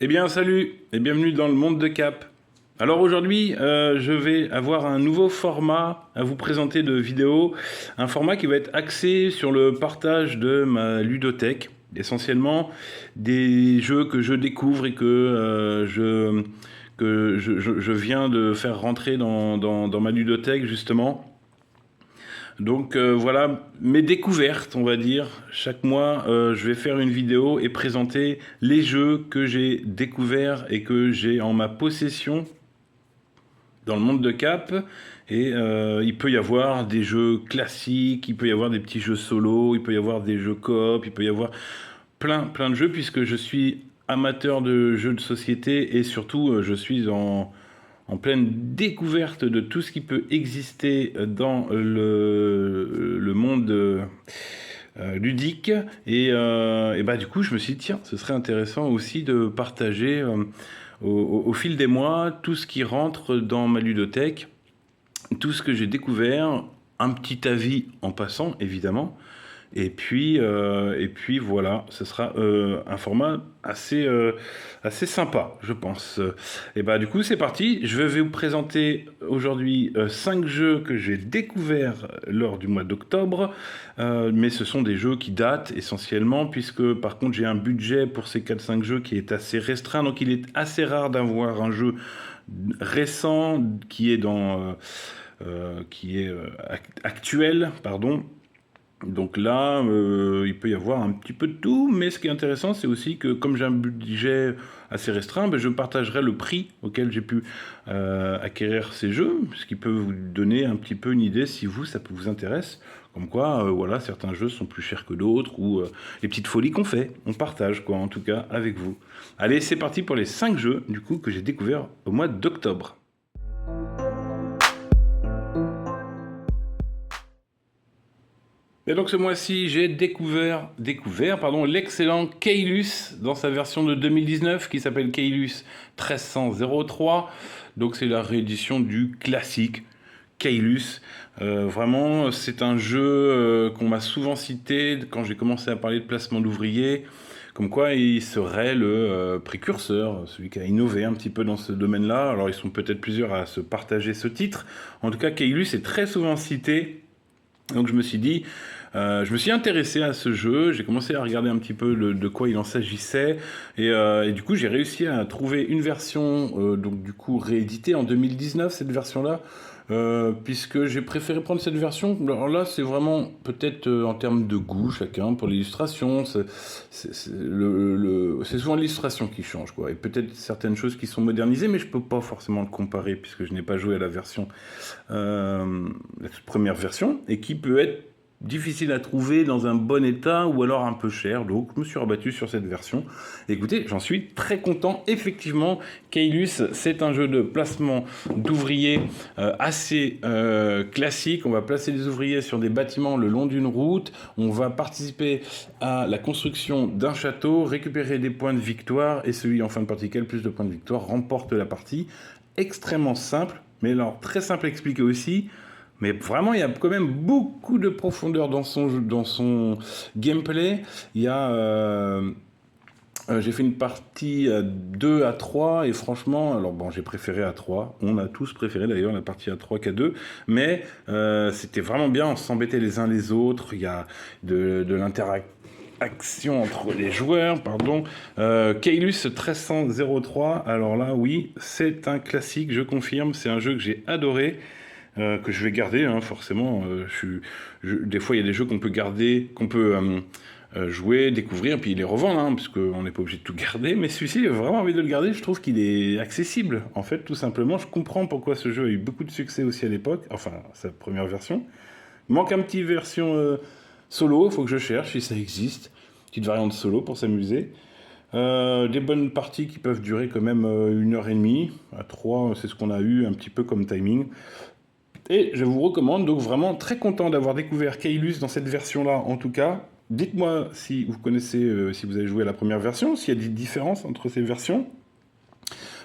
Eh bien, salut et bienvenue dans le monde de Cap. Alors aujourd'hui, je vais avoir un nouveau format à vous présenter de vidéo, un format qui va être axé sur le partage de ma ludothèque, essentiellement des jeux que je découvre et que je viens de faire rentrer dans ma ludothèque justement. Donc voilà mes découvertes, on va dire. Chaque mois, je vais faire une vidéo et présenter les jeux que j'ai découverts et que j'ai en ma possession dans le monde de Cap. Et il peut y avoir des jeux classiques, il peut y avoir des petits jeux solo, il peut y avoir des jeux coop, il peut y avoir plein de jeux puisque je suis amateur de jeux de société et surtout je suis en pleine découverte de tout ce qui peut exister dans le monde ludique. Et bah, du coup, je me suis dit, tiens, ce serait intéressant aussi de partager au fil des mois tout ce qui rentre dans ma ludothèque, tout ce que j'ai découvert, un petit avis en passant, évidemment. Et puis voilà, ce sera un format assez sympa, je pense. Et bah du coup, c'est parti. Je vais vous présenter aujourd'hui 5 jeux que j'ai découverts lors du mois d'octobre. Mais ce sont des jeux qui datent essentiellement, puisque par contre j'ai un budget pour ces 4-5 jeux qui est assez restreint. Donc il est assez rare d'avoir un jeu récent qui est actuel, pardon. Donc là, il peut y avoir un petit peu de tout, mais ce qui est intéressant, c'est aussi que comme j'ai un budget assez restreint, ben, je partagerai le prix auquel j'ai pu acquérir ces jeux, ce qui peut vous donner un petit peu une idée si ça vous intéresse. Comme quoi, voilà, certains jeux sont plus chers que d'autres, ou les petites folies qu'on fait, on partage, quoi, en tout cas, avec vous. Allez, c'est parti pour les 5 jeux, du coup, que j'ai découverts au mois d'octobre. Et donc ce mois-ci, j'ai découvert pardon, l'excellent Keylus dans sa version de 2019 qui s'appelle Keylus 1303. Donc c'est la réédition du classique Keylus. Vraiment, c'est un jeu qu'on m'a souvent cité quand j'ai commencé à parler de placement d'ouvriers. Comme quoi, il serait le précurseur, celui qui a innové un petit peu dans ce domaine-là. Alors, ils sont peut-être plusieurs à se partager ce titre. En tout cas, Keylus est très souvent cité. Donc je me suis dit, je me suis intéressé à ce jeu, j'ai commencé à regarder un petit peu de quoi il en s'agissait, et du coup j'ai réussi à trouver une version, donc du coup rééditée en 2019, cette version-là, puisque j'ai préféré prendre cette version. Alors là, c'est vraiment peut-être en termes de goût, chacun, pour l'illustration, c'est souvent l'illustration qui change, quoi, et peut-être certaines choses qui sont modernisées, mais je peux pas forcément le comparer, puisque je n'ai pas joué à la version, la toute première version, et qui peut être difficile à trouver dans un bon état ou alors un peu cher. Donc je me suis rabattu sur cette version. Écoutez, j'en suis très content. Effectivement, Keylus, c'est un jeu de placement d'ouvriers assez classique. On va placer des ouvriers sur des bâtiments le long d'une route. On va participer à la construction d'un château, récupérer des points de victoire, et celui en fin de partie qui a le plus de points de victoire remporte la partie. Extrêmement simple, mais alors très simple à expliquer aussi. Mais vraiment, il y a quand même beaucoup de profondeur dans son gameplay. Il y a, j'ai fait une partie à 2 à 3 et franchement, alors bon, j'ai préféré à 3. On a tous préféré d'ailleurs la partie à 3 qu'à 2. Mais c'était vraiment bien, on s'embêtait les uns les autres. Il y a de l'interaction entre les joueurs, pardon. Keylus 1303, alors là, oui, c'est un classique, je confirme. C'est un jeu que j'ai adoré. Que je vais garder, hein, forcément. Des fois, il y a des jeux qu'on peut garder, qu'on peut jouer, découvrir, puis les revendre, hein, parce qu'on n'est pas obligé de tout garder. Mais celui-ci, j'ai vraiment envie de le garder. Je trouve qu'il est accessible, en fait, tout simplement. Je comprends pourquoi ce jeu a eu beaucoup de succès aussi à l'époque, enfin, sa première version. Il manque un petit version solo, il faut que je cherche si ça existe. Petite variante solo pour s'amuser. Des bonnes parties qui peuvent durer quand même 1 heure et demie. À 3, c'est ce qu'on a eu un petit peu comme timing. Et je vous recommande, donc vraiment très content d'avoir découvert Keylus dans cette version-là en tout cas. Dites-moi si vous connaissez, si vous avez joué à la première version, s'il y a des différences entre ces versions.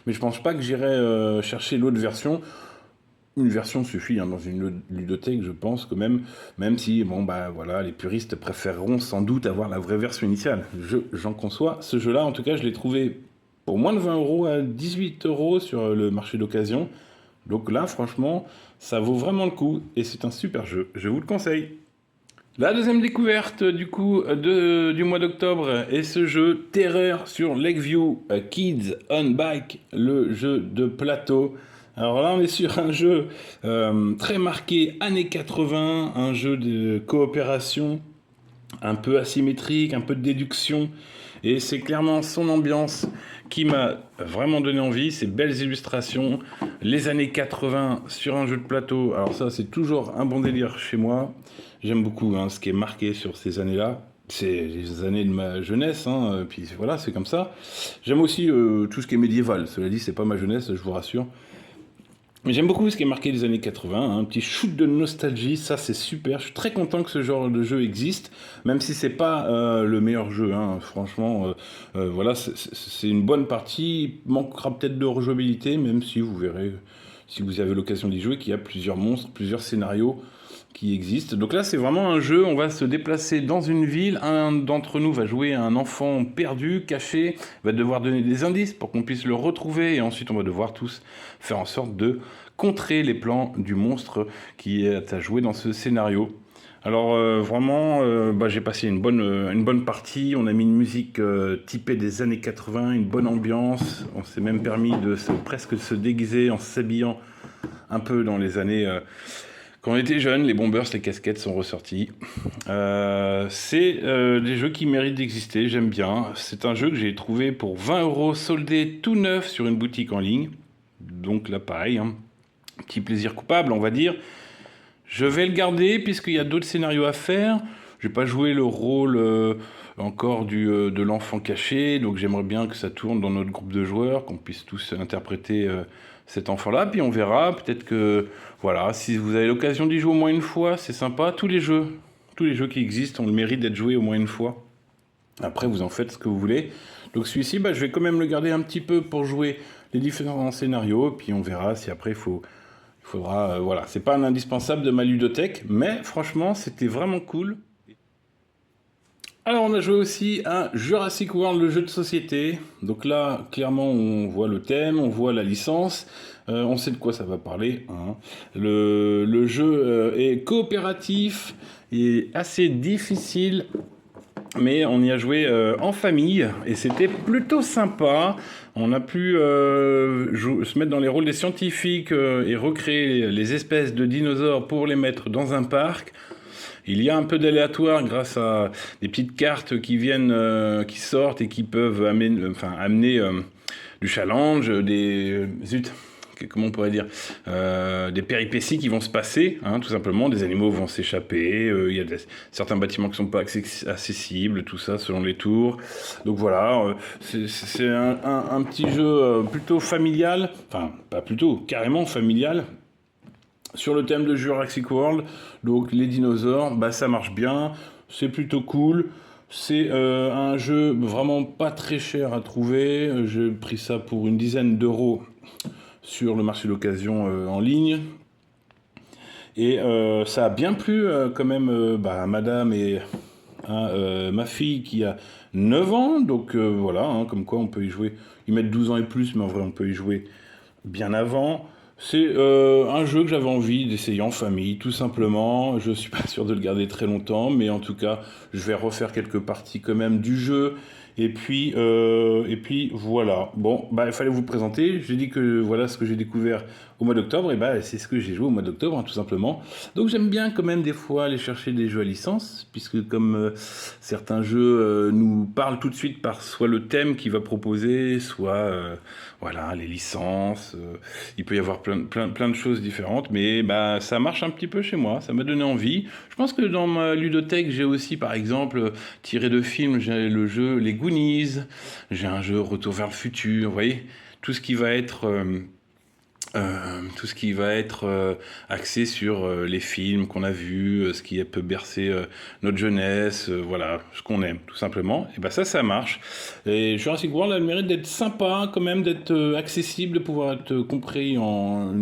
Mais je pense pas que j'irai chercher l'autre version. Une version suffit hein, dans une ludothèque, je pense quand même, même si, bon, bah voilà, les puristes préféreront sans doute avoir la vraie version initiale. J'en conçois. Ce jeu-là, en tout cas, je l'ai trouvé pour moins de 20 euros à 18 euros sur le marché d'occasion. Donc là, franchement, ça vaut vraiment le coup et c'est un super jeu. Je vous le conseille. La deuxième découverte du coup du mois d'octobre est ce jeu Terreur sur Lakeview Kids on Bike, le jeu de plateau. Alors là, on est sur un jeu très marqué années 80, un jeu de coopération un peu asymétrique, un peu de déduction. Et c'est clairement son ambiance qui m'a vraiment donné envie. Ces belles illustrations, les années 80 sur un jeu de plateau. Alors ça, c'est toujours un bon délire chez moi. J'aime beaucoup ce qui est marqué sur ces années-là. C'est les années de ma jeunesse, puis voilà, c'est comme ça. J'aime aussi tout ce qui est médiéval. Cela dit, c'est pas ma jeunesse, je vous rassure. Mais j'aime beaucoup ce qui est marqué des années 80, un petit shoot de nostalgie, ça c'est super. Je suis très content que ce genre de jeu existe, même si c'est pas le meilleur jeu. Franchement, voilà, c'est une bonne partie. Il manquera peut-être de rejouabilité, même si vous verrez, si vous avez l'occasion d'y jouer, qu'il y a plusieurs monstres, plusieurs scénarios qui existent. Donc là, c'est vraiment un jeu, on va se déplacer dans une ville, un d'entre nous va jouer un enfant perdu, caché, va devoir donner des indices pour qu'on puisse le retrouver, et ensuite on va devoir tous faire en sorte de contrer les plans du monstre qui est à jouer dans ce scénario. Alors vraiment, j'ai passé une bonne partie, on a mis une musique typée des années 80, une bonne ambiance, on s'est même permis de presque se déguiser en s'habillant un peu dans les années... Quand on était jeune, les bombers, les casquettes sont ressortis. C'est des jeux qui méritent d'exister, j'aime bien. C'est un jeu que j'ai trouvé pour 20 euros soldé tout neuf sur une boutique en ligne. Donc là, pareil, petit plaisir coupable, on va dire. Je vais le garder puisqu'il y a d'autres scénarios à faire. Je n'ai pas joué le rôle encore de l'enfant caché, donc j'aimerais bien que ça tourne dans notre groupe de joueurs, qu'on puisse tous interpréter cet enfant-là. Puis on verra, peut-être que, voilà, si vous avez l'occasion d'y jouer au moins une fois, c'est sympa. Tous les jeux qui existent ont le mérite d'être joués au moins une fois. Après, vous en faites ce que vous voulez. Donc celui-ci, je vais quand même le garder un petit peu pour jouer les différents scénarios, puis on verra si après il faudra, voilà, c'est pas un indispensable de ma ludothèque, mais franchement, c'était vraiment cool. Alors, on a joué aussi à Jurassic World, le jeu de société. Donc là, clairement, on voit le thème, on voit la licence, on sait de quoi ça va parler. Le jeu est coopératif et assez difficile, mais on y a joué en famille et c'était plutôt sympa. On a pu se mettre dans les rôles des scientifiques et recréer les espèces de dinosaures pour les mettre dans un parc. Il y a un peu d'aléatoire grâce à des petites cartes qui viennent, qui sortent et qui peuvent amener du challenge, comment on pourrait dire, des péripéties qui vont se passer, tout simplement. Des animaux vont s'échapper, il y a certains bâtiments qui ne sont pas accessibles, tout ça selon les tours. Donc voilà, c'est un petit jeu plutôt familial, enfin pas plutôt, carrément familial, sur le thème de Jurassic World. Donc les dinosaures, ça marche bien, c'est plutôt cool. C'est un jeu vraiment pas très cher à trouver. J'ai pris ça pour une dizaine d'euros sur le marché d'occasion en ligne. Et ça a bien plu quand même à madame et à ma fille qui a 9 ans. Donc voilà, comme quoi on peut y jouer. Ils mettent 12 ans et plus, mais en vrai on peut y jouer bien avant. C'est un jeu que j'avais envie d'essayer en famille, tout simplement. Je suis pas sûr de le garder très longtemps, mais en tout cas, je vais refaire quelques parties quand même du jeu. Et puis voilà. Bon, il fallait vous présenter. J'ai dit que voilà ce que j'ai découvert au mois d'octobre. Et c'est ce que j'ai joué au mois d'octobre, tout simplement. Donc j'aime bien quand même des fois aller chercher des jeux à licence, puisque comme certains jeux nous parlent tout de suite par soit le thème qu'il va proposer, soit voilà les licences. Il peut y avoir plein de choses différentes, mais ça marche un petit peu chez moi. Ça m'a donné envie. Je pense que dans ma ludothèque, j'ai aussi par exemple tiré de films, j'ai le jeu Les Goonies, j'ai un jeu Retour vers le futur, vous voyez, tout ce qui va être axé sur les films qu'on a vus, ce qui peut bercer notre jeunesse, voilà, ce qu'on aime, tout simplement. Et ça marche. Et Jurassic World a le mérite d'être sympa, quand même, d'être accessible, de pouvoir être compris en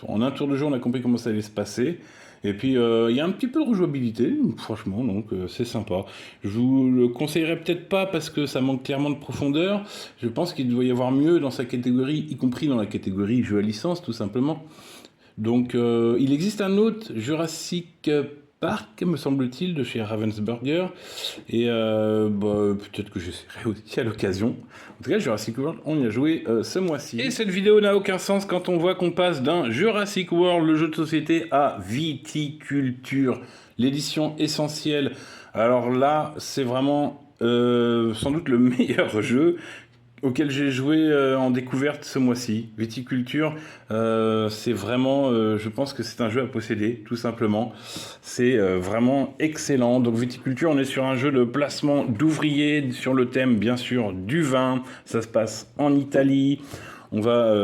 un tour de jeu, on a compris comment ça allait se passer. Et puis il y a un petit peu de rejouabilité, franchement, donc c'est sympa. Je vous le conseillerais peut-être pas parce que ça manque clairement de profondeur. Je pense qu'il doit y avoir mieux dans sa catégorie, y compris dans la catégorie jeu à licence, tout simplement. Donc il existe un autre, Jurassic Park, me semble-t-il, de chez Ravensburger. Et peut-être que j'essaierai aussi à l'occasion. En tout cas, Jurassic World, on y a joué ce mois-ci. Et cette vidéo n'a aucun sens quand on voit qu'on passe d'un Jurassic World, le jeu de société, à Viticulture, l'édition essentielle. Alors là, c'est vraiment sans doute le meilleur jeu auquel j'ai joué en découverte ce mois-ci. Viticulture, c'est vraiment, je pense que c'est un jeu à posséder, tout simplement. C'est vraiment excellent. Donc Viticulture, on est sur un jeu de placement d'ouvriers sur le thème, bien sûr, du vin. Ça se passe en Italie. On va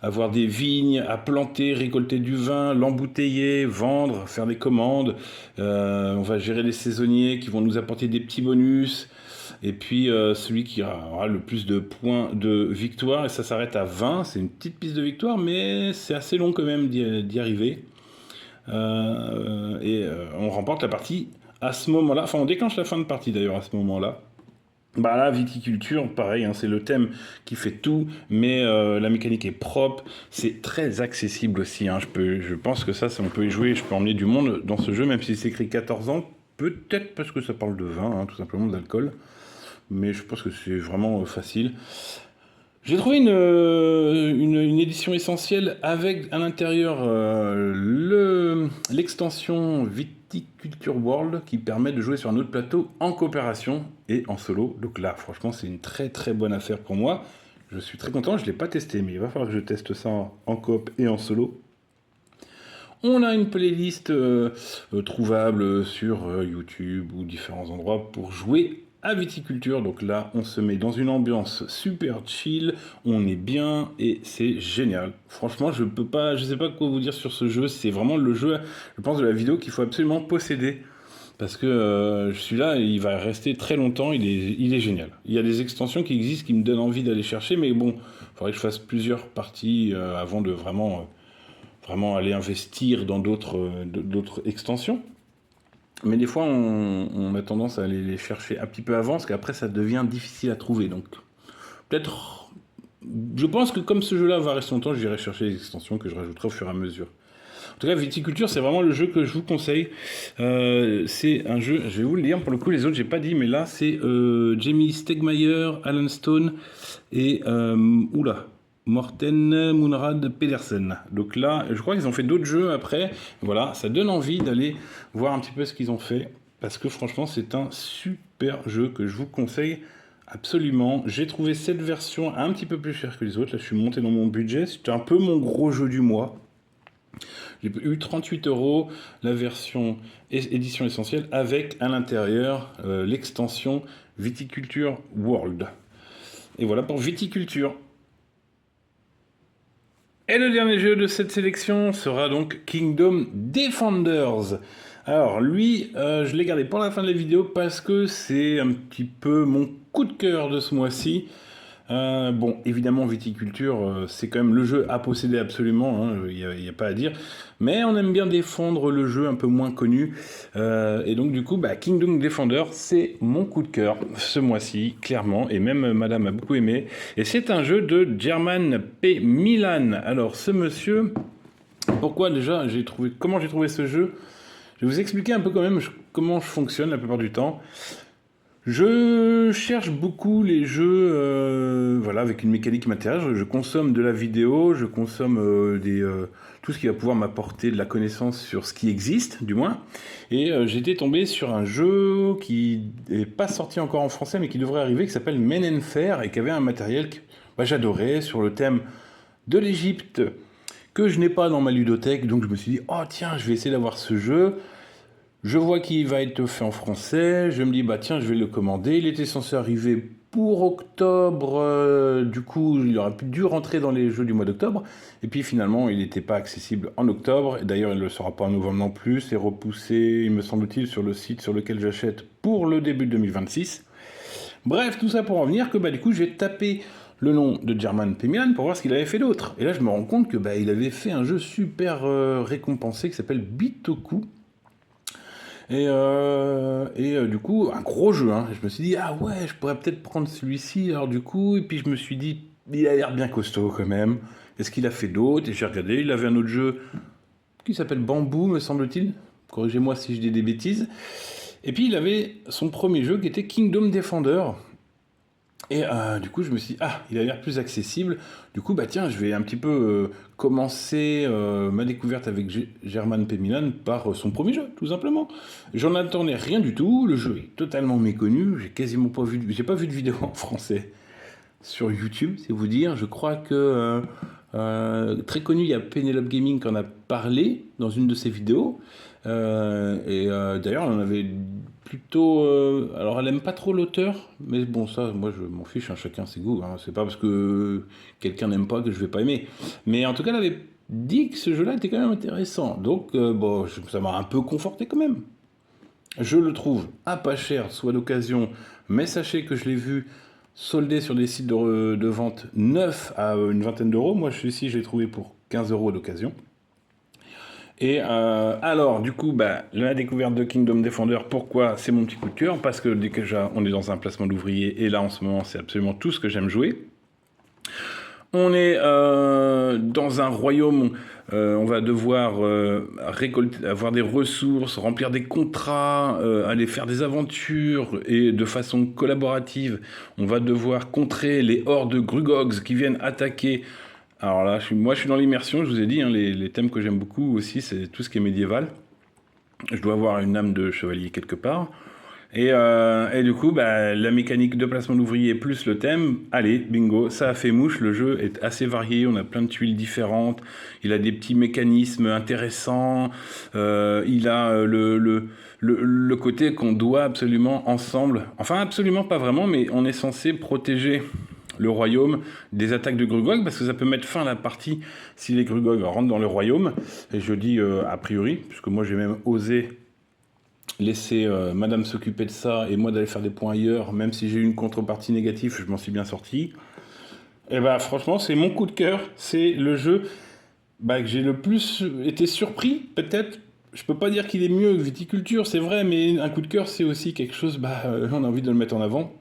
avoir des vignes à planter, récolter du vin, l'embouteiller, vendre, faire des commandes. On va gérer les saisonniers qui vont nous apporter des petits bonus. Et puis celui qui aura le plus de points de victoire, et ça s'arrête à 20, c'est une petite piste de victoire, mais c'est assez long quand même d'y arriver. On remporte la partie à ce moment-là, enfin on déclenche la fin de partie d'ailleurs à ce moment-là. Bah là, viticulture, pareil, hein, c'est le thème qui fait tout, mais la mécanique est propre, c'est très accessible aussi. Hein, je pense que ça, on peut y jouer, je peux emmener du monde dans ce jeu, même si c'est écrit 14 ans, peut-être parce que ça parle de vin, hein, tout simplement d'alcool. Mais je pense que c'est vraiment facile. J'ai trouvé une édition essentielle avec à l'intérieur l'extension Viticulture World qui permet de jouer sur un autre plateau en coopération et en solo. Donc là, franchement, c'est une très très bonne affaire pour moi. Je suis très content, je ne l'ai pas testé, mais il va falloir que je teste ça en coop et en solo. On a une playlist trouvable sur YouTube ou différents endroits pour jouer à Viticulture. Donc là, on se met dans une ambiance super chill, on est bien et c'est génial. Franchement, je sais pas quoi vous dire sur ce jeu. C'est vraiment le jeu, je pense, de la vidéo qu'il faut absolument posséder. Parce que celui-là, il va rester très longtemps, il est génial. Il y a des extensions qui existent qui me donnent envie d'aller chercher, mais bon, il faudrait que je fasse plusieurs parties avant de vraiment aller investir dans d'autres extensions. Mais des fois, on a tendance à aller les chercher un petit peu avant, parce qu'après, ça devient difficile à trouver. Donc, peut-être... Je pense que comme ce jeu-là va rester longtemps, j'irai chercher les extensions que je rajouterai au fur et à mesure. En tout cas, Viticulture, c'est vraiment le jeu que je vous conseille. C'est un jeu, je vais vous le dire, pour le coup, les autres, j'ai pas dit, mais là, c'est Jamie Stegmaier, Alan Stone et... Morten Munrad Pedersen. Donc là, je crois qu'ils ont fait d'autres jeux après. Voilà, ça donne envie d'aller voir un petit peu ce qu'ils ont fait. Parce que franchement, c'est un super jeu que je vous conseille absolument. J'ai trouvé cette version un petit peu plus chère que les autres. Là, je suis monté dans mon budget. C'était un peu mon gros jeu du mois. J'ai eu 38 €, la version édition essentielle, avec à l'intérieur l'extension Viticulture World. Et voilà pour Viticulture. Et le dernier jeu de cette sélection sera donc Kingdom Defenders. Alors lui, je l'ai gardé pour la fin de la vidéo parce que c'est un petit peu mon coup de cœur de ce mois-ci. Bon, évidemment, Viticulture, c'est quand même le jeu à posséder absolument, il n'y a pas à dire. Mais on aime bien défendre le jeu un peu moins connu. Et donc, du coup, Kingdom Defender, c'est mon coup de cœur ce mois-ci, clairement. Et même Madame a beaucoup aimé. Et c'est un jeu de German P. Milan. Alors, ce monsieur, pourquoi déjà comment j'ai trouvé ce jeu? Je vais vous expliquer un peu quand même comment je fonctionne la plupart du temps. Je cherche beaucoup les jeux avec une mécanique qui m'intéresse. Je consomme de la vidéo, je consomme tout ce qui va pouvoir m'apporter de la connaissance sur ce qui existe, du moins. Et j'étais tombé sur un jeu qui n'est pas sorti encore en français, mais qui devrait arriver, qui s'appelle Men & Fair, et qui avait un matériel que j'adorais, sur le thème de l'Égypte, que je n'ai pas dans ma ludothèque. Donc je me suis dit, oh tiens, je vais essayer d'avoir ce jeu. Je vois qu'il va être fait en français, je me dis, tiens, je vais le commander. Il était censé arriver pour octobre, du coup, il aurait dû rentrer dans les jeux du mois d'octobre. Et puis finalement, il n'était pas accessible en octobre. Et d'ailleurs, il ne le sera pas en novembre non plus. C'est repoussé, il me semble-t-il, sur le site sur lequel j'achète pour le début de 2026. Bref, tout ça pour en venir que du coup, j'ai tapé le nom de German P. Milan pour voir ce qu'il avait fait d'autre. Et là, je me rends compte que il avait fait un jeu super récompensé qui s'appelle Bitoku. Et du coup, un gros jeu. Hein. Je me suis dit, ah ouais, je pourrais peut-être prendre celui-ci. Alors du coup, et puis je me suis dit, il a l'air bien costaud quand même. Est-ce qu'il a fait d'autres? Et j'ai regardé, il avait un autre jeu qui s'appelle Bamboo, me semble-t-il. Corrigez-moi si je dis des bêtises. Et puis il avait son premier jeu qui était Kingdom Defender. Et du coup, je me suis dit, ah, il a l'air plus accessible. Du coup, tiens, je vais un petit peu commencer ma découverte avec German P. Milan par son premier jeu, tout simplement. J'en attendais rien du tout. Le jeu est totalement méconnu. J'ai pas vu de vidéo en français sur YouTube, c'est vous dire. Je crois que très connu, il y a Penelope Gaming qui en a parlé dans une de ses vidéos. D'ailleurs, on avait plutôt... alors, elle aime pas trop l'auteur, mais bon, ça, moi, je m'en fiche, hein, chacun ses goûts. Hein. C'est pas parce que quelqu'un n'aime pas que je vais pas aimer. Mais en tout cas, elle avait dit que ce jeu-là était quand même intéressant. Donc, ça m'a un peu conforté quand même. Je le trouve à pas cher, soit d'occasion, mais sachez que je l'ai vu soldé sur des sites de vente neufs à une vingtaine d'euros. Moi, celui-ci, je l'ai trouvé pour 15 euros d'occasion. Et alors, du coup, la découverte de Kingdom Defender, pourquoi c'est mon petit coup de cœur? Parce que déjà, on est dans un placement d'ouvrier, et là, en ce moment, c'est absolument tout ce que j'aime jouer. On est dans un royaume, on va devoir récolter, avoir des ressources, remplir des contrats, aller faire des aventures, et de façon collaborative, on va devoir contrer les hordes de Grugogs qui viennent attaquer. Alors là, moi je suis dans l'immersion, je vous ai dit, hein, les thèmes que j'aime beaucoup aussi, c'est tout ce qui est médiéval. Je dois avoir une âme de chevalier quelque part. Et du coup, la mécanique de placement d'ouvrier plus le thème, allez, bingo, ça a fait mouche. Le jeu est assez varié, on a plein de tuiles différentes, il a des petits mécanismes intéressants, il a le côté qu'on doit absolument ensemble, enfin absolument pas vraiment, mais on est censé protéger le royaume des attaques de Grugog, parce que ça peut mettre fin à la partie si les Grugog rentrent dans le royaume. Et je dis a priori, puisque moi j'ai même osé laisser madame s'occuper de ça et moi d'aller faire des points ailleurs, même si j'ai eu une contrepartie négative, je m'en suis bien sorti. Et franchement, c'est mon coup de cœur, c'est le jeu que j'ai le plus été surpris, peut-être. Je peux pas dire qu'il est mieux que Viticulture, c'est vrai, mais un coup de cœur, c'est aussi quelque chose, on a envie de le mettre en avant.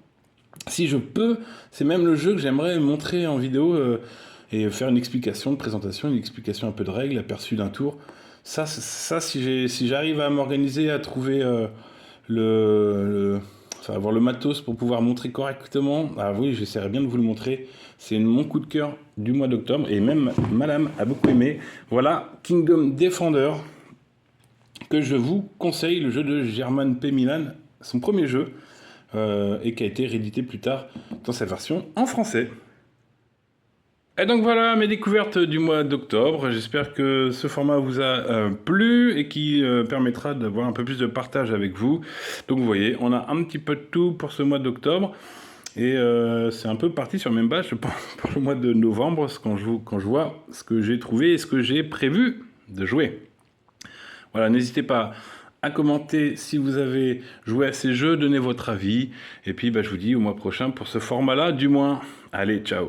Si je peux, c'est même le jeu que j'aimerais montrer en vidéo et faire une explication de présentation, une explication un peu de règles, aperçu d'un tour. Ça si j'arrive à m'organiser, à trouver avoir le matos pour pouvoir montrer correctement, oui, j'essaierai bien de vous le montrer. C'est mon coup de cœur du mois d'octobre et même madame a beaucoup aimé. Voilà, Kingdom Defender, que je vous conseille, le jeu de German P. Milan, son premier jeu. Et qui a été réédité plus tard dans sa version en français. Et donc voilà mes découvertes du mois d'octobre. J'espère que ce format vous a plu et qui permettra d'avoir un peu plus de partage avec vous. Donc vous voyez, on a un petit peu de tout pour ce mois d'octobre. Et c'est un peu parti sur la même base, je pense, pour le mois de novembre, quand je vois ce que j'ai trouvé et ce que j'ai prévu de jouer. Voilà, n'hésitez pas à commenter si vous avez joué à ces jeux, donnez votre avis. Et puis je vous dis au mois prochain pour ce format-là, du moins. Allez, ciao!